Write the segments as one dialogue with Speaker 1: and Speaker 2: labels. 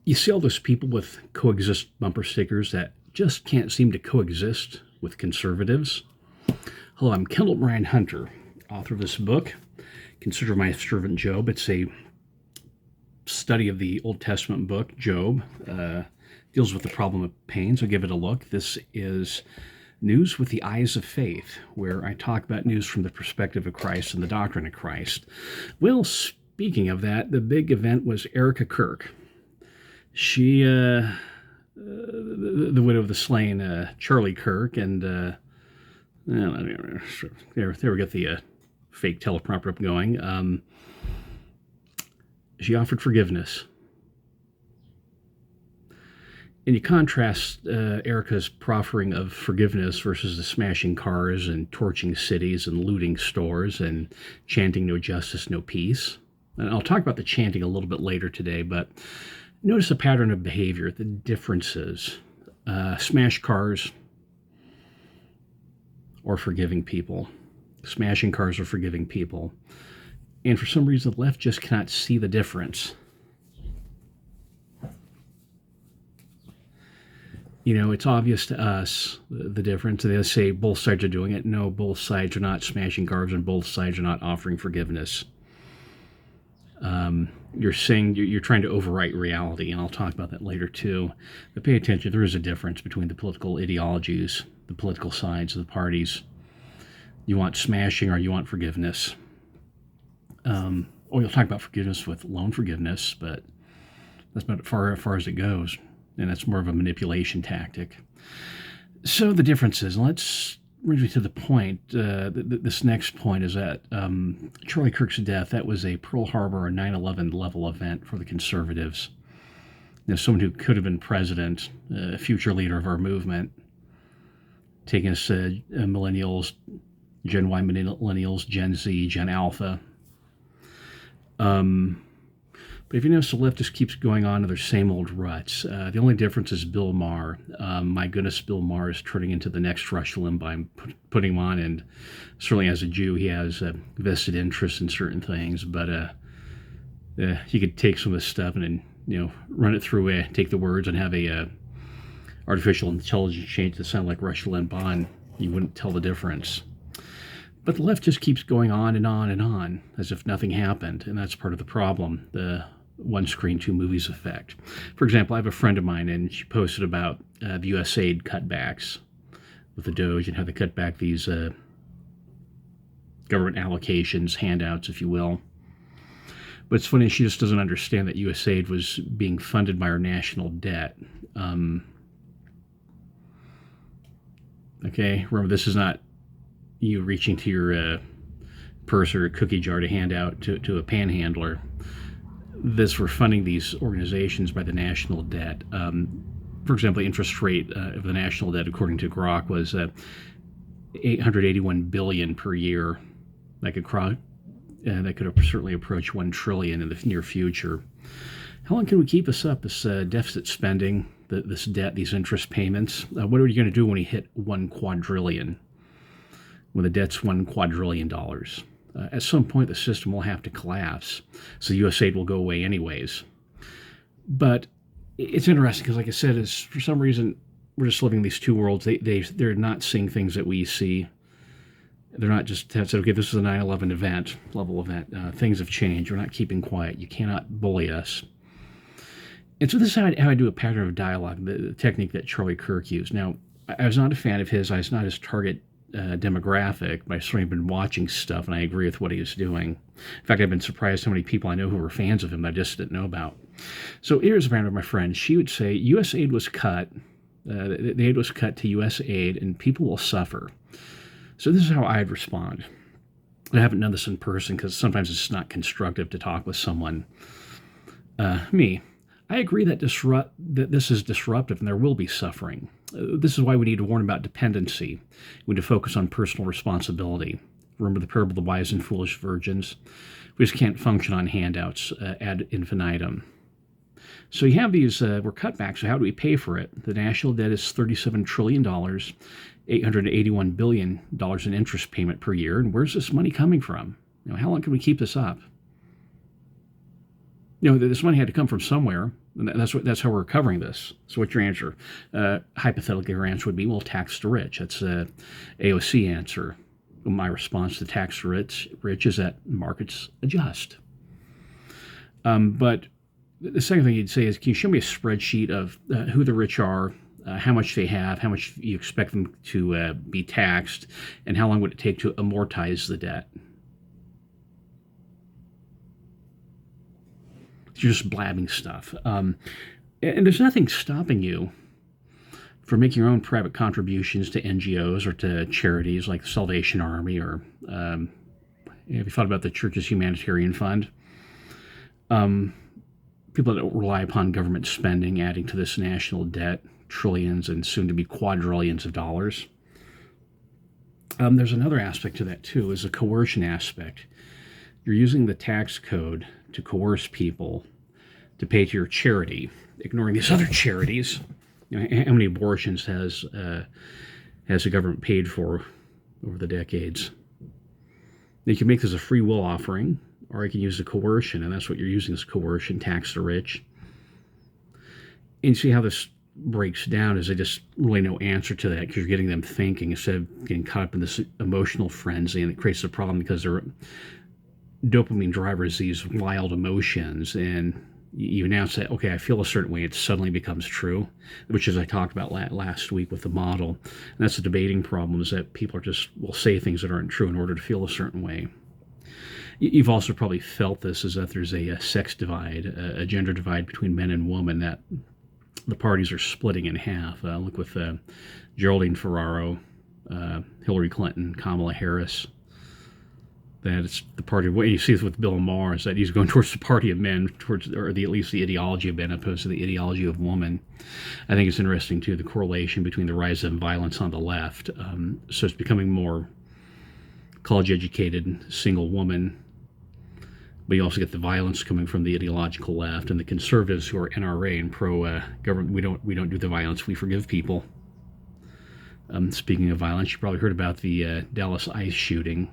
Speaker 1: You see all those people with coexist bumper stickers that just can't seem to coexist with conservatives. Hello, I'm Kendall Brian Hunter, author of this book, Consider My Servant Job. It's a study of the Old Testament book, Job. Deals with the problem of pain, so give it a look. This is News with the Eyes of Faith, where I talk about news from the perspective of Christ and the doctrine of Christ. Well, speaking of that, the big event was Erika Kirk. She, the widow of the slain Charlie Kirk, and there we get the fake teleprompter up going. She offered forgiveness. And you contrast Erika's proffering of forgiveness versus the smashing cars and torching cities and looting stores and chanting no justice, no peace. And I'll talk about the chanting a little bit later today, but notice a pattern of behavior, the differences. Smash cars or forgiving people. Smashing cars or forgiving people. And for some reason, the left just cannot see the difference. You know, it's obvious to us, the difference. They say both sides are doing it. No, both sides are not smashing cars and both sides are not offering forgiveness. You're saying you're trying to overwrite reality, and I'll talk about that later too. But pay attention, there is a difference between the political ideologies, the political sides of the parties. You want smashing or you want forgiveness. You'll talk about forgiveness with loan forgiveness, but that's about as far as it goes. And that's more of a manipulation tactic. So the differences, let's bring me to the point. This next point is that Charlie Kirk's death, that was a Pearl Harbor or 9/11 level event for the conservatives. You know, someone who could have been president, a future leader of our movement, taking us millennials, Gen Y millennials, Gen Z, Gen Alpha. But if you notice, the left just keeps going on to their same old ruts. The only difference is Bill Maher. My goodness, Bill Maher is turning into the next Rush Limbaugh. I'm putting him on, and certainly as a Jew, he has vested interest in certain things. But you could take some of this stuff and run it through, take the words and have a artificial intelligence change to sound like Rush Limbaugh, and you wouldn't tell the difference. But the left just keeps going on and on and on as if nothing happened, and that's part of the problem, the one screen, two movies effect. For example, I have a friend of mine, and she posted about the USAID cutbacks with the Doge and how they cut back these government allocations, handouts, if you will. But it's funny, she just doesn't understand that USAID was being funded by our national debt. Okay, remember, this is not you reaching to your purse or a cookie jar to hand out to a panhandler. This, we're funding these organizations by the national debt. For example, the interest rate of the national debt, according to Grok, was $881 billion per year. That could certainly approach $1 trillion in the near future. How long can we keep this up, this deficit spending, this debt, these interest payments? What are you going to do when we hit 1 quadrillion? When the debt's $1 quadrillion. At some point, the system will have to collapse, so USAID will go away anyways. But it's interesting because, like I said, is for some reason we're just living in these two worlds. They're not seeing things that we see. They're not just said, okay, this is a 9/11 level event. Things have changed. We're not keeping quiet. You cannot bully us. And so this is how I do a pattern of dialogue, the technique that Charlie Kirk used. Now, I was not a fan of his. I was not his target demographic, but I've certainly been watching stuff, and I agree with what he was doing. In fact, I've been surprised how many people I know who were fans of him I just didn't know about. So here's a friend of my friend. She would say USAID was cut, the aid was cut to USAID, and people will suffer. So this is how I'd respond. I haven't done this in person because sometimes it's not constructive to talk with someone. I agree that this is disruptive and there will be suffering. This is why we need to warn about dependency. We need to focus on personal responsibility. Remember the parable of the wise and foolish virgins? We just can't function on handouts ad infinitum. So you have these, we're cutbacks, so how do we pay for it? The national debt is $37 trillion, $881 billion in interest payment per year. And where's this money coming from? How long can we keep this up? This money had to come from somewhere. And that's how we're covering this. So what's your answer? Hypothetically, your answer would be, well, tax the rich. That's a AOC answer. My response to tax the rich is that markets adjust. But the second thing you'd say is, can you show me a spreadsheet of who the rich are, how much they have, how much you expect them to be taxed, and how long would it take to amortize the debt? You're just blabbing stuff. And there's nothing stopping you from making your own private contributions to NGOs or to charities like the Salvation Army, or have you thought about the Church's Humanitarian Fund? People that rely upon government spending, adding to this national debt, trillions and soon to be quadrillions of dollars. There's another aspect to that too, is a coercion aspect. You're using the tax code to coerce people to pay to your charity, ignoring these other charities. You know, how many abortions has the government paid for over the decades? You can make this a free will offering, or you can use the coercion, and that's what you're using, is coercion, tax the rich. And see how this breaks down is just really no answer to that, because you're getting them thinking instead of getting caught up in this emotional frenzy, and it creates a problem because they're dopamine drivers, these wild emotions, and you announce that, okay, I feel a certain way, it suddenly becomes true, which, as I talked about last week with the model. And that's the debating problem, is that people will say things that aren't true in order to feel a certain way. You've also probably felt this, is that there's a sex divide, a gender divide between men and women, that the parties are splitting in half. Look with Geraldine Ferraro, Hillary Clinton, Kamala Harris. That it's the party of, what you see with Bill Maher, is that he's going towards the party of men, or at least the ideology of men, opposed to the ideology of woman. I think it's interesting too, the correlation between the rise of violence on the left. So it's becoming more college-educated single woman, but you also get the violence coming from the ideological left, and the conservatives who are NRA and pro-government. We don't do the violence. We forgive people. Speaking of violence, you probably heard about the Dallas ICE shooting.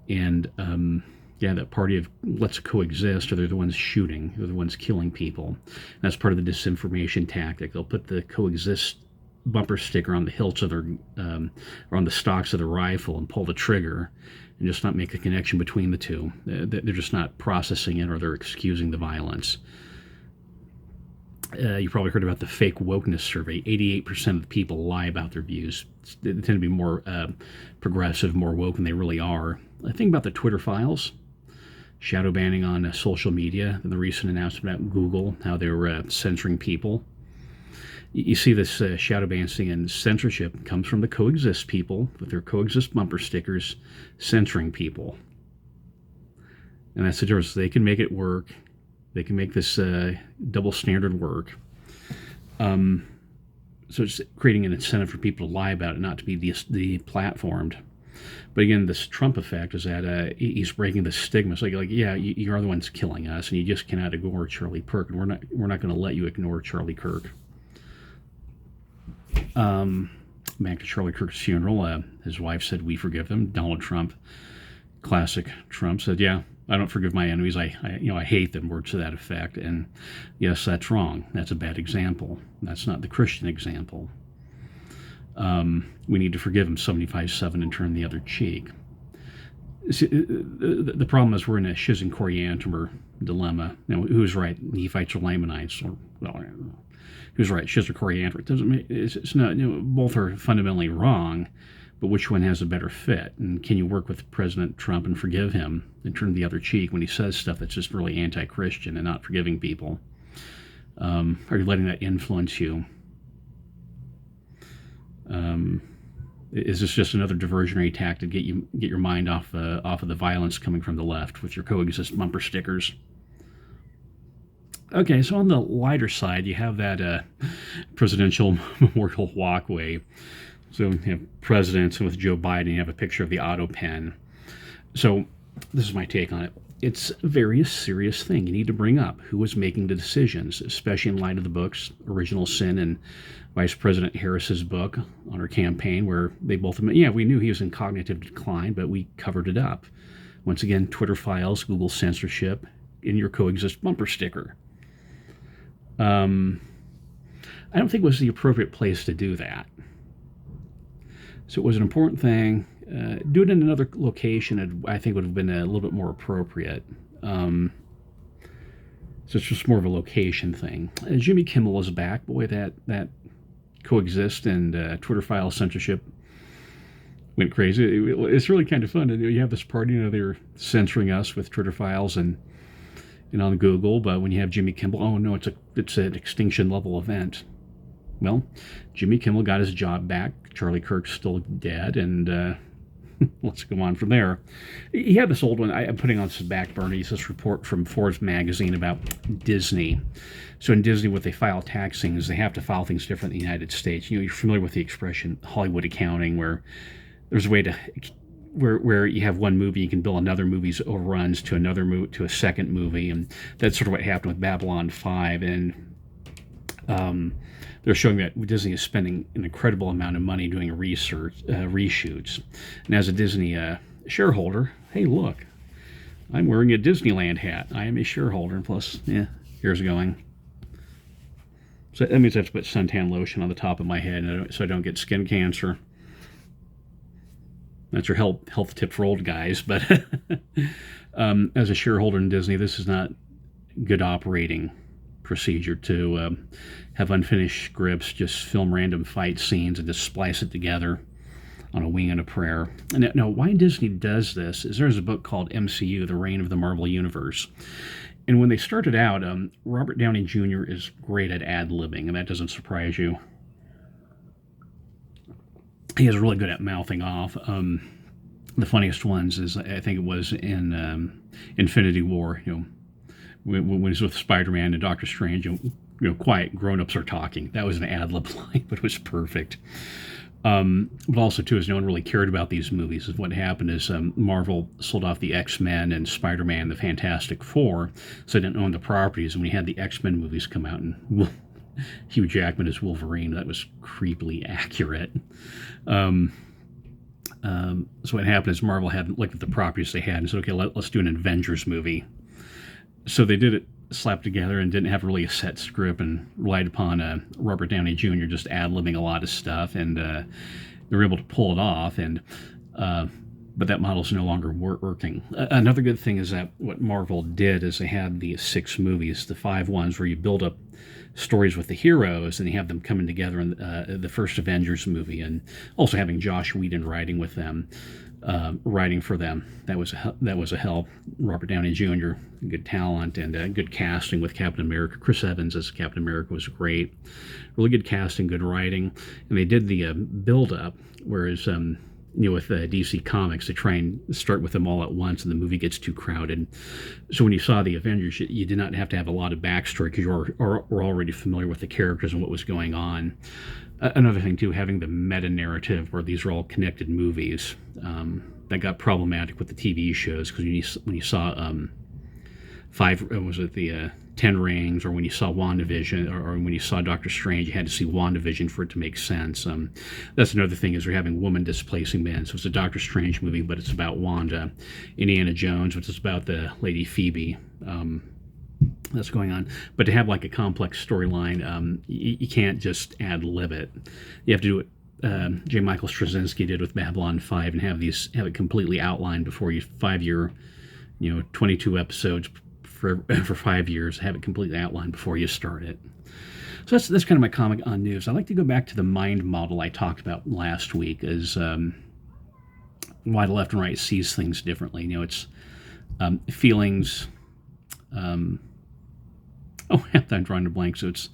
Speaker 1: And that party of let's coexist, or they're the ones shooting, they're the ones killing people. And that's part of the disinformation tactic. They'll put the coexist bumper sticker on the hilts of their, or on the stocks of the rifle, and pull the trigger, and just not make a connection between the two. They're just not processing it, or they're excusing the violence. You probably heard about the fake wokeness survey. 88% of the people lie about their views. They tend to be more progressive, more woke than they really are. I think about the Twitter files, shadow banning on social media, and the recent announcement about Google, how they're censoring people. You see this shadow banning and censorship comes from the coexist people with their coexist bumper stickers censoring people. And that's the difference. They can make it work. They can make this double standard work. So it's creating an incentive for people to lie about it, not to be deplatformed. But again, this Trump effect is that he's breaking the stigma. It's like yeah, you're the ones killing us, and you just cannot ignore Charlie Kirk, and we're not going to let you ignore Charlie Kirk. Back to Charlie Kirk's funeral, his wife said, "We forgive them." Donald Trump, classic Trump, said, "Yeah, I don't forgive my enemies. I hate them," words to that effect. And yes, that's wrong. That's a bad example. That's not the Christian example. We need to forgive them 75-7 and turn the other cheek. See, the problem is we're in a Shiz and Coriantumr dilemma. Who's right, Nephites or Lamanites? Or, well, who's right, Shiz or Coriantumr? It doesn't. It's not. Both are fundamentally wrong. But which one has a better fit? And can you work with President Trump and forgive him and turn the other cheek when he says stuff that's just really anti-Christian and not forgiving people? Are you letting that influence you? Is this just another diversionary tactic to get your mind off of the violence coming from the left with your coexist bumper stickers? Okay, so on the lighter side, you have that presidential memorial walkway. So you have presidents, and with Joe Biden, you have a picture of the auto pen. So this is my take on it. It's a very serious thing you need to bring up. Who was making the decisions, especially in light of the books, Original Sin and Vice President Harris's book on her campaign, where they both admit, yeah, we knew he was in cognitive decline, but we covered it up. Once again, Twitter files, Google censorship, in your coexist bumper sticker. I don't think it was the appropriate place to do that. So it was an important thing. Do it in another location, I think would have been a little bit more appropriate. So it's just more of a location thing. Jimmy Kimmel is back. Boy, that coexist and Twitter file censorship went crazy. It's really kind of fun. You have this party, they're censoring us with Twitter files and on Google, but when you have Jimmy Kimmel, oh no, it's an extinction level event. Well, Jimmy Kimmel got his job back. Charlie Kirk's still dead, and let's go on from there. He had this old one. I'm putting on this back burner. It's this report from Forbes magazine about Disney. So in Disney, what they file taxing is they have to file things different in the United States. You're familiar with the expression Hollywood accounting, where there's a way to where you have one movie, you can bill another movie's overruns to another to a second movie, and that's sort of what happened with Babylon 5. And they're showing that Disney is spending an incredible amount of money doing reshoots. And as a Disney shareholder, hey, look, I'm wearing a Disneyland hat. I am a shareholder, and plus, here's going. So that means I have to put suntan lotion on the top of my head so I don't get skin cancer. That's your health tip for old guys. But as a shareholder in Disney, this is not good operating procedure to have unfinished scripts, just film random fight scenes and just splice it together on a wing and a prayer. And now, why Disney does this is there's a book called MCU, The Reign of the Marvel Universe. And when they started out, Robert Downey Jr. is great at ad-libbing, and that doesn't surprise you. He is really good at mouthing off. The funniest ones is, I think it was in Infinity War, when he's with Spider-Man and Doctor Strange, quiet grown-ups are talking. That was an ad-lib line, but it was perfect. But also, too, as no one really cared about these movies, is what happened is Marvel sold off the X-Men and Spider-Man, the Fantastic Four, so they didn't own the properties. And when you had the X-Men movies come out, and Hugh Jackman as Wolverine, that was creepily accurate. So what happened is Marvel had looked at the properties they had and said, okay, let's do an Avengers movie. So they did it slapped together and didn't have really a set script and relied upon Robert Downey Jr. just ad-libbing a lot of stuff, and they were able to pull it off. And but that model's no longer working. Another good thing is that what Marvel did is they had the 6 movies, the 5 ones where you build up stories with the heroes and you have them coming together in the first Avengers movie, and also having Josh Whedon writing with them, writing for them. That was a help. Robert Downey Jr., good talent, and good casting with Captain America. Chris Evans as Captain America was great. Really good casting, good writing, and they did the build-up, whereas with DC Comics, they try and start with them all at once, and the movie gets too crowded. So when you saw the Avengers, you did not have to have a lot of backstory because you were already familiar with the characters and what was going on. Another thing, too, having the meta-narrative where these are all connected movies, that got problematic with the TV shows, because when you saw 10 Rings, or when you saw WandaVision, or when you saw Doctor Strange, you had to see WandaVision for it to make sense. That's another thing, is we're having women displacing men. So it's a Doctor Strange movie, but it's about Wanda. Indiana Jones, which is about the Lady Phoebe. That's going on. But to have like a complex storyline, you can't just ad-lib it. You have to do it. J. Michael Straczynski did with Babylon 5, and have it completely outlined before you 5-year, 22 episodes for 5 years, have it completely outlined before you start it. So that's kind of my comment on news. I'd like to go back to the mind model I talked about last week, as why the left and right sees things differently. It's feelings. I'm drawing a blank. So it's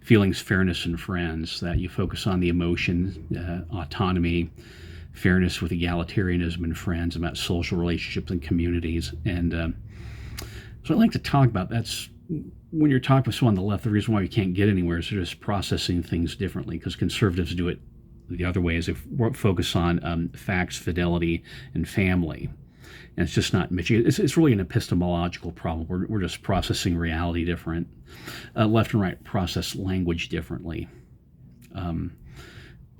Speaker 1: feelings, fairness, and friends. That you focus on the emotion, autonomy, fairness with egalitarianism, and friends, about social relationships and communities. And so I'd like to talk about that's when you're talking with someone on the left, the reason why we can't get anywhere is they're just processing things differently, because conservatives do it the other way, is they focus on facts, fidelity, and family. And it's just not it's really an epistemological problem. We're just processing reality different. Left and right process language differently.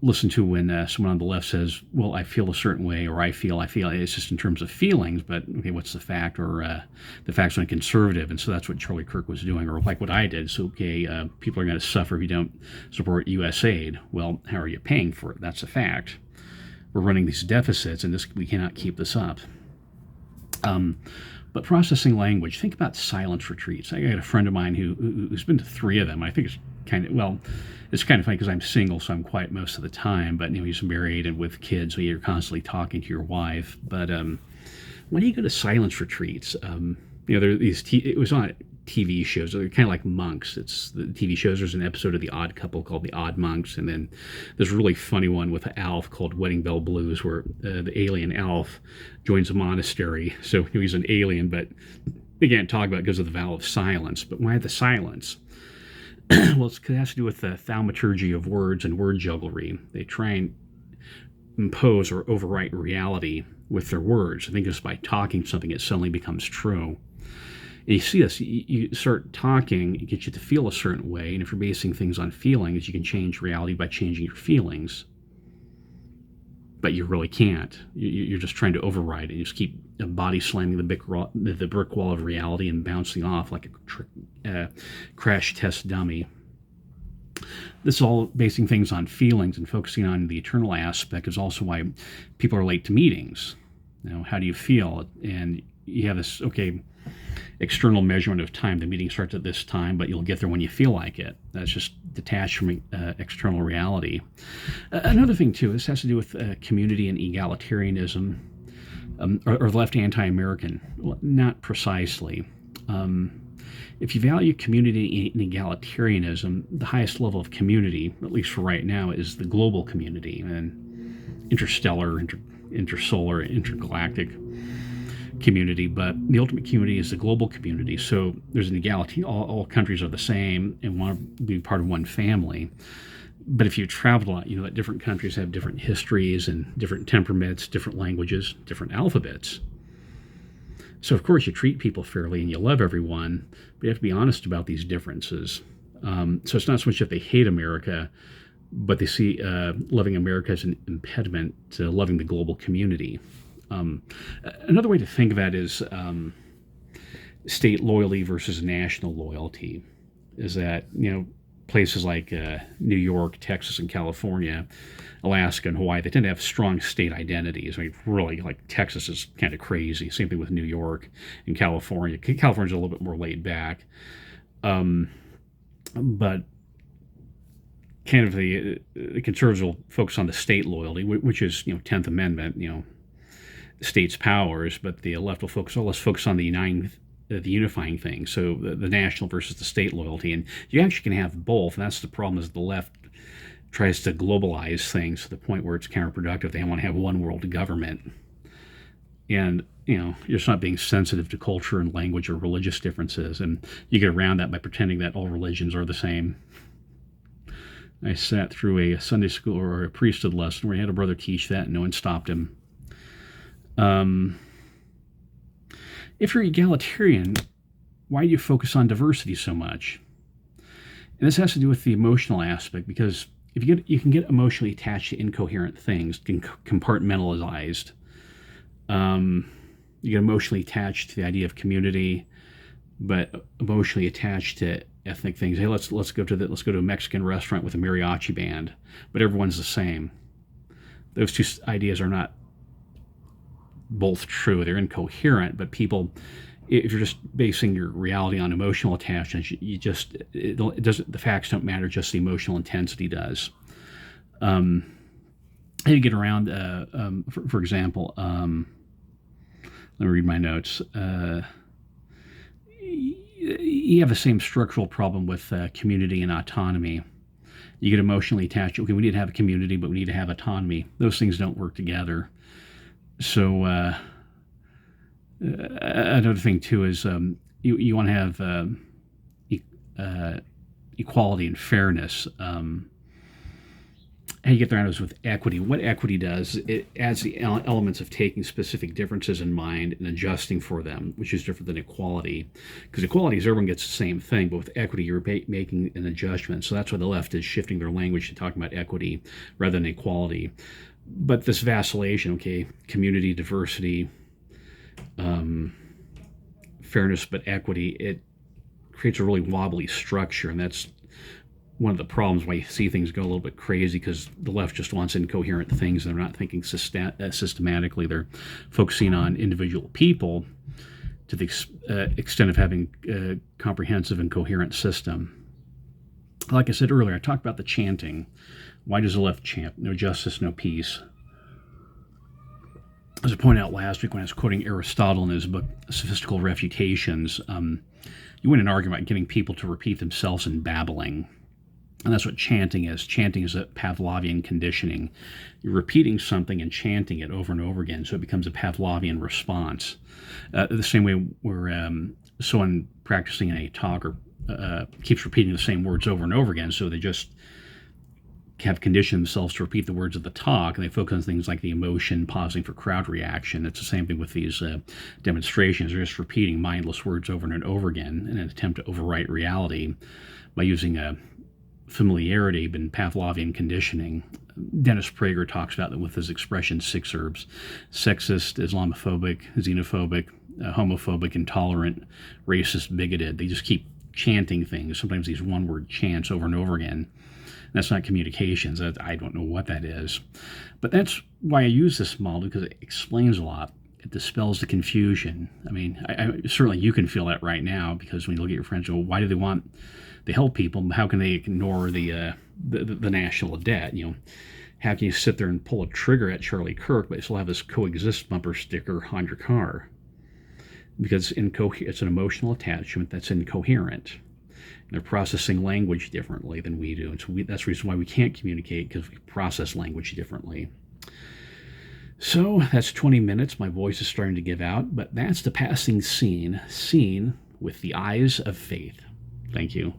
Speaker 1: listen to when someone on the left says, well, I feel a certain way, or I feel, it's just in terms of feelings, but okay, what's the fact? Or the fact's on a conservative. And so that's what Charlie Kirk was doing, or like what I did. So, okay, people are going to suffer if you don't support USAID. Well, how are you paying for it? That's a fact. We're running these deficits, and we cannot keep this up. But processing language, think about silence retreats. I got a friend of mine who's been to 3 of them. I think it's kind of funny because I'm single, so I'm quiet most of the time. But he's married and with kids, so you're constantly talking to your wife. But when do you go to silence retreats? There are these. It was on TV shows. They're kind of like monks. It's the TV shows. There's an episode of The Odd Couple called The Odd Monks, and then there's a really funny one with Alf called Wedding Bell Blues, where the alien Alf joins a monastery. So he's an alien, but they can't talk about it because of the vow of silence. But why the silence? Well, it has to do with the thaumaturgy of words and word jugglery. They try and impose or overwrite reality with their words. I think just by talking something, it suddenly becomes true. And you see this, you start talking, it gets you to feel a certain way, and if you're basing things on feelings, you can change reality by changing your feelings. But you really can't. You're just trying to override it. You just keep body slamming the brick wall of reality and bouncing off like a crash test dummy. This is all basing things on feelings and focusing on the eternal aspect is also why people are late to meetings. How do you feel? And you have this, external measurement of time. The meeting starts at this time, but you'll get there when you feel like it. That's just detached from external reality. Another thing, too, this has to do with community and egalitarianism, or left anti-American. Well, not precisely. If you value community and egalitarianism, the highest level of community, at least for right now, is the global community, and interstellar, intersolar, intergalactic community, but the ultimate community is the global community. So there's an equality. All countries are the same and want to be part of one family. But if you travel a lot, that different countries have different histories and different temperaments, different languages, different alphabets. So of course you treat people fairly and you love everyone, but you have to be honest about these differences. So it's not so much that they hate America, but they see loving America as an impediment to loving the global community. Another way to think of that is state loyalty versus national loyalty. Is that, places like New York, Texas, and California, Alaska, and Hawaii, they tend to have strong state identities. Really, like Texas is kind of crazy. Same thing with New York and California. California's a little bit more laid back. But kind of the conservatives will focus on the state loyalty, which is, 10th Amendment, states' powers, but the left will let's focus on the unifying thing. So the national versus the state loyalty, and you actually can have both. And that's the problem: is the left tries to globalize things to the point where it's counterproductive. They want to have one world government, and you're just not being sensitive to culture and language or religious differences. And you get around that by pretending that all religions are the same. I sat through a Sunday school or a priesthood lesson where he had a brother teach that, and no one stopped him. If you're egalitarian, why do you focus on diversity so much? And this has to do with the emotional aspect, because you can get emotionally attached to incoherent things, compartmentalized. You get emotionally attached to the idea of community, but emotionally attached to ethnic things. Hey, let's go to a Mexican restaurant with a mariachi band, but everyone's the same. Those two ideas are not both true. They're incoherent, but people, if you're just basing your reality on emotional attachments, the facts don't matter, just the emotional intensity does. How do you get around, for example, let me read my notes. You have the same structural problem with community and autonomy. You get emotionally attached. Okay, we need to have a community, but we need to have autonomy. Those things don't work together. So another thing too is you want to have equality and fairness. how you get there is with equity. What equity does, it adds the elements of taking specific differences in mind and adjusting for them, which is different than equality. Because equality is everyone gets the same thing, but with equity, you're making an adjustment. So that's why the left is shifting their language to talking about equity rather than equality. But this vacillation, okay, community, diversity, fairness, but equity, it creates a really wobbly structure, and that's one of the problems why you see things go a little bit crazy, because the left just wants incoherent things and they're not thinking systematically. They're focusing on individual people to the extent of having a comprehensive and coherent system. Like I said earlier, I talked about the chanting. Why does the left chant? No justice, no peace. As I pointed out last week when I was quoting Aristotle in his book, Sophistical Refutations, you win an argument about getting people to repeat themselves in babbling. And that's what chanting is. Chanting is a Pavlovian conditioning. You're repeating something and chanting it over and over again, so it becomes a Pavlovian response. The same way where someone practicing in a talk or keeps repeating the same words over and over again, so they just have conditioned themselves to repeat the words of the talk, and they focus on things like the emotion, pausing for crowd reaction. It's the same thing with these demonstrations. They're just repeating mindless words over and over again in an attempt to overwrite reality by using a familiarity and Pavlovian conditioning. Dennis Prager talks about that with his expression 6 herbs: sexist, Islamophobic, xenophobic, homophobic, intolerant, racist, bigoted. They just keep chanting things, sometimes these one-word chants over and over again. That's not communications. I don't know what that is. But that's why I use this model, because it explains a lot. It dispels the confusion. I mean, I certainly you can feel that right now, because when you look at your friends, well, why do they want to help people? How can they ignore the national debt? You know, how can you sit there and pull a trigger at Charlie Kirk, but still have this coexist bumper sticker on your car? Because it's an emotional attachment that's incoherent. They're processing language differently than we do. And so that's the reason why we can't communicate, because we process language differently. So that's 20 minutes. My voice is starting to give out, but that's the passing scene, seen with the eyes of faith. Thank you.